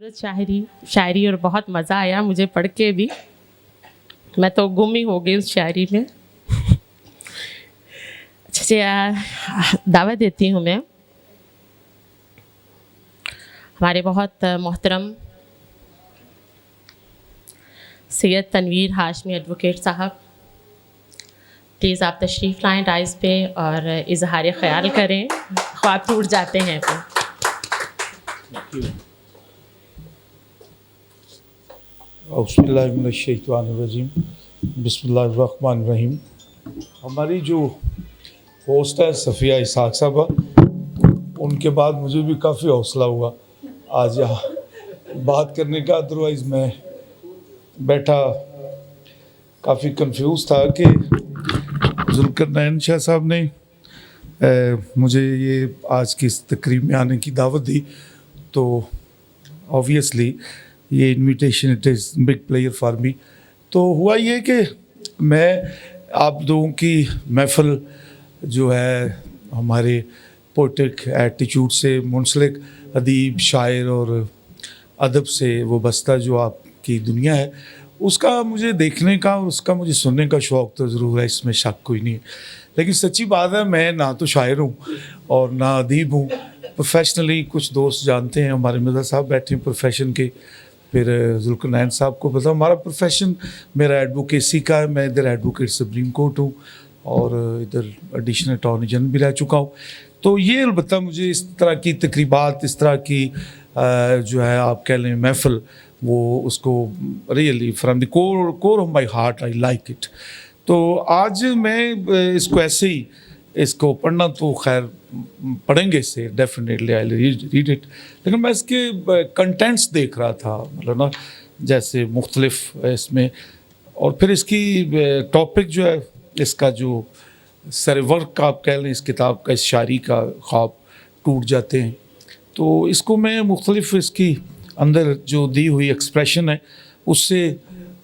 शायरी और बहुत मज़ा आया मुझे पढ़ के भी। मैं तो गुम ही हो गई उस शायरी में। अच्छा जी, दावत देती हूँ मैं हमारे बहुत मोहतरम सैयद तनवीर हाशमी एडवोकेट साहब, प्लीज़ आप तशरीफ़ लाएँ डाइस पे और इजहार ख्याल करें। ख्वाब टूट जाते हैं तो। औज़ुबिल्लाहिमिनश्शैतानिर्रजीम, बिस्मिल्लाहिर्रहमानिर्रहीम। हमारी जो होस्ट है सफ़िया इसहाक़ साहबा, उनके बाद मुझे भी काफ़ी हौसला हुआ आज यहाँ बात करने का। अदरवाइज़ मैं बैठा काफ़ी कंफ्यूज था कि ज़ुल्करनैन शाह साहब ने मुझे ये आज की इस तकरीब में आने की दावत दी, तो ऑब्वियसली ये invitation it is big player for me. तो हुआ ये कि मैं आप लोगों की महफ़िल जो है हमारे पोइटिक एटीट्यूड से मुंसलिक अदीब, शायर और अदब से वो बस्ता जो आपकी दुनिया है, उसका मुझे देखने का और उसका मुझे सुनने का शौक़ तो ज़रूर है, इसमें शक कोई नहीं है। लेकिन सच्ची बात है, मैं ना तो शायर हूँ और ना अदीब हूँ। प्रोफेशनली कुछ दोस्त जानते हैं, हमारे मिर्ज़ा साहब बैठे हैं प्रोफेशन के, फिर ज़ुल्करनैन साहब को पता हमारा प्रोफेशन मेरा एडवोकेसी का है। मैं इधर एडवोकेट सुप्रीम कोर्ट हूँ और इधर एडिशनल अटॉर्नी जनरल भी रह चुका हूँ। तो ये अलबत्ता मुझे इस तरह की तकरीबात, इस तरह की जो है आप कह लें महफ़िल, वो उसको really from the core of my heart I like it. तो आज मैं इसको ऐसे ही इसको पढ़ना तो खैर पढ़ेंगे इससे डेफिनेटली आई रीड इट, लेकिन मैं इसके कंटेंट्स देख रहा था, मतलब ना जैसे मुख्तलिफ इसमें, और फिर इसकी टॉपिक जो है, इसका जो सर वर्क आप कह लें इस किताब का, इस शायरी का, ख्वाब टूट जाते हैं, तो इसको मैं मुख्तलिफ इसकी अंदर जो दी हुई एक्सप्रेशन है उससे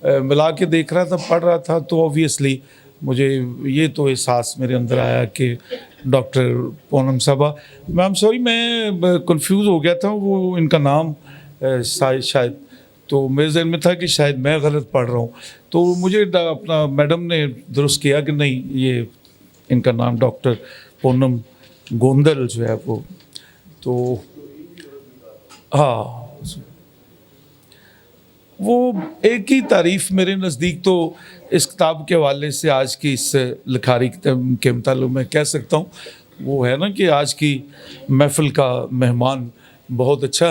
मिला के देख रहा था, पढ़ रहा था। तो ऑब्वियसली मुझे ये तो एहसास मेरे अंदर आया कि डॉक्टर पूनम साहबा, मैं एम सॉरी मैं कंफ्यूज हो गया था, वो इनका नाम शायद तो मेरे जहन में था कि शायद मैं गलत पढ़ रहा हूँ, तो मुझे अपना मैडम ने दुरुस्त किया कि नहीं, ये इनका नाम डॉक्टर पूनम गोंदल जो है वो, तो हाँ वो एक ही तारीफ़ मेरे नज़दीक तो इस किताब के हवाले से आज की इस लिखारी के मुताल्लिक़ मैं कह सकता हूँ, वो है ना कि आज की महफ़िल का मेहमान बहुत अच्छा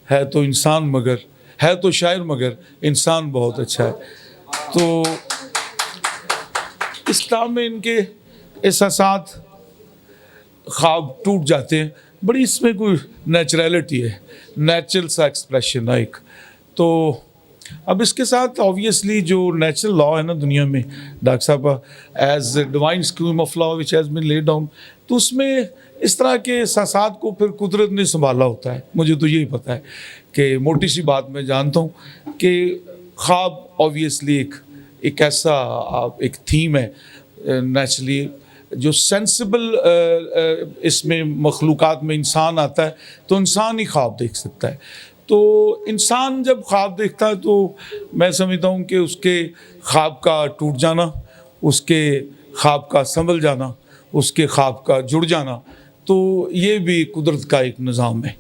है तो इंसान मगर, है तो शायर मगर इंसान बहुत अच्छा है। तो इस किताब में इनके एहसासात, ख्वाब टूट जाते हैं, बड़ी इसमें कोई नेचुरलिटी है, नेचुरल सा एक्सप्रेशन है एक। तो अब इसके साथ ऑब्वियसली जो नेचुरल लॉ है ना दुनिया में डॉक्टर साहब, as divine scheme of law which has been laid down, तो उसमें इस तरह के एहसासात को फिर कुदरत ने संभाला होता है। मुझे तो यही पता है कि मोटी सी बात मैं जानता हूँ कि ख्वाब ऑब्वियसली एक ऐसा एक थीम है नेचुरली जो सेंसिबल इसमें मखलूक़ात में इंसान आता है तो इंसान ही ख्वाब देख सकता है। तो इंसान जब ख्वाब देखता है तो मैं समझता हूँ कि उसके ख्वाब का टूट जाना, उसके ख्वाब का संभल जाना, उसके ख्वाब का जुड़ जाना, तो ये भी कुदरत का एक निज़ाम है।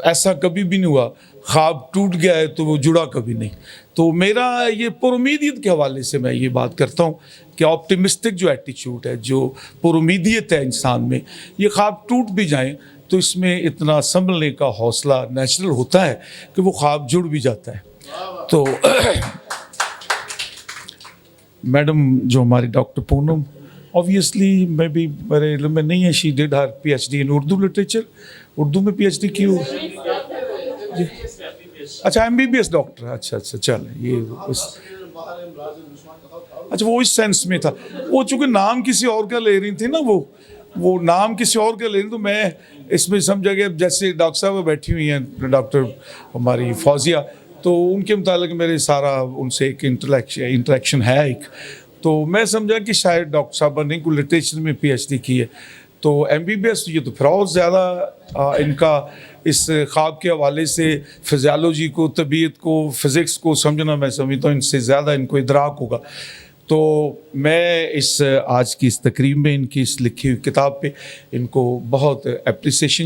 ऐसा कभी भी नहीं हुआ ख्वाब टूट गया है तो वो जुड़ा कभी नहीं। तो मेरा ये पुरुमीदियत के हवाले से मैं ये बात करता हूँ कि ऑप्टिमिस्टिक जो एटीट्यूड है, जो पुरुमीदियत है इंसान में, ये ख्वाब टूट भी जाएं तो इसमें इतना संभलने का हौसला नेचुरल होता है कि वो ख्वाब जुड़ भी जाता है। तो मैडम जो हमारी डॉक्टर पूनम, ऑब्वियसली मैं भी मेरे इल्म में नहीं है, she did her PhD in Urdu literature, Urdu में PhD की हो। अच्छा MBBS डॉक्टर, अच्छा चल ये अच्छा वो इस सेंस में था, वो चूँकि नाम किसी और का ले रही थी ना, वो नाम किसी और का ले रही, तो मैं इसमें समझा गया जैसे डॉक्टर साहब बैठी हुई हैं, डॉक्टर हमारी फौजिया, तो उनके मुतालिक मेरे सारा उनसे एक इंटरेक्शन है एक, तो मैं समझा कि शायद डॉक्टर साहब ने कोई लिटरेचर में PhD की है। तो MBBS ये तो फिर और ज़्यादा इनका इस ख्वाब के हवाले से फिज़ियोलॉजी को, तबीयत को, फ़िज़िक्स को समझना, मैं समझता हूँ इनसे ज़्यादा इनको इदराक होगा। तो मैं इस आज की इस तकरीब में इनकी इस लिखी हुई किताब पे इनको बहुत एप्रिसिएशन,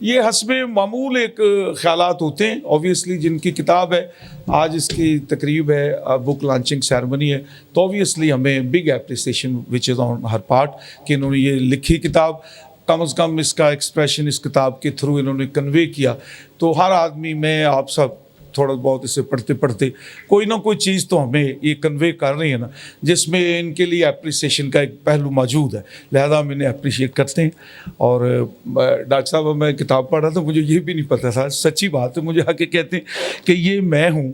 ये हस्बे मामूल एक ख़यालात होते हैं ऑब्वियसली। जिनकी किताब है, आज इसकी तकरीब है, बुक लॉन्चिंग सेरेमनी है, तो ऑब्वियसली हमें big appreciation which is on her part कि इन्होंने ये लिखी किताब कम से कम इसका एक्सप्रेशन इस किताब के थ्रू इन्होंने कन्वे किया। तो हर आदमी, मैं आप सब थोड़ा बहुत इसे पढ़ते पढ़ते कोई ना कोई चीज़ तो हमें ये कन्वे कर रही है ना, जिसमें इनके लिए एप्रिसिएशन का एक पहलू मौजूद है, लिहाजा हम इन्हें अप्रिशिएट करते हैं। और डॉक्टर साहब, मैं किताब पढ़ रहा था, मुझे ये भी नहीं पता था, सच्ची बात है, मुझे आके कहते हैं कि ये मैं हूँ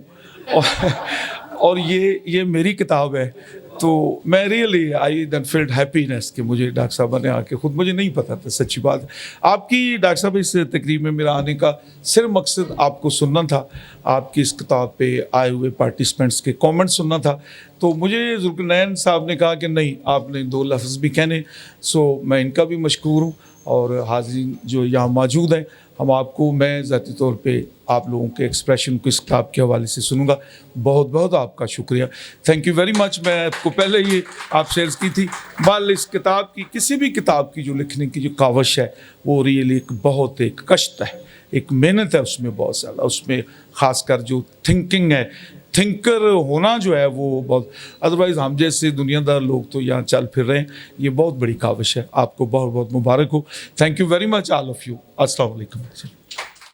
और ये मेरी किताब है। तो मैं really I then felt happiness कि मुझे डॉक्टर साहब ने आके, खुद मुझे नहीं पता था, सच्ची बात है। आपकी डॉक्टर साहब इस तकरीब में मेरा आने का सिर्फ मकसद आपको सुनना था, आपकी इस किताब पे आए हुए पार्टिसिपेंट्स के कमेंट सुनना था। तो मुझे ज़ुल्करनैन साहब ने कहा कि नहीं, आपने 2 लफ्ज़ भी कहने, सो मैं इनका भी मशकूर हूँ। और हाज़रीन जो यहाँ मौजूद हैं, हम आपको, मैं ज़ाती तौर पे आप लोगों के एक्सप्रेशन को इस किताब के हवाले से सुनूंगा। बहुत बहुत आपका शुक्रिया, थैंक यू वेरी मच। मैं आपको पहले ये आपसे अर्ज़ की थी, बल इस किताब की, किसी भी किताब की जो लिखने की जो कावश है, वो रियली एक बहुत एक कष्ट है, एक मेहनत है उसमें बहुत ज़्यादा, उसमें ख़ासकर जो थिंकिंग है, थिंकर होना जो है वो बहुत, अदरवाइज़ हम जैसे दुनियादार लोग तो यहाँ चल फिर रहे हैं, ये बहुत बड़ी काविश है। आपको बहुत बहुत मुबारक हो, thank you very much all of you. अस्सलाम वालेकुम।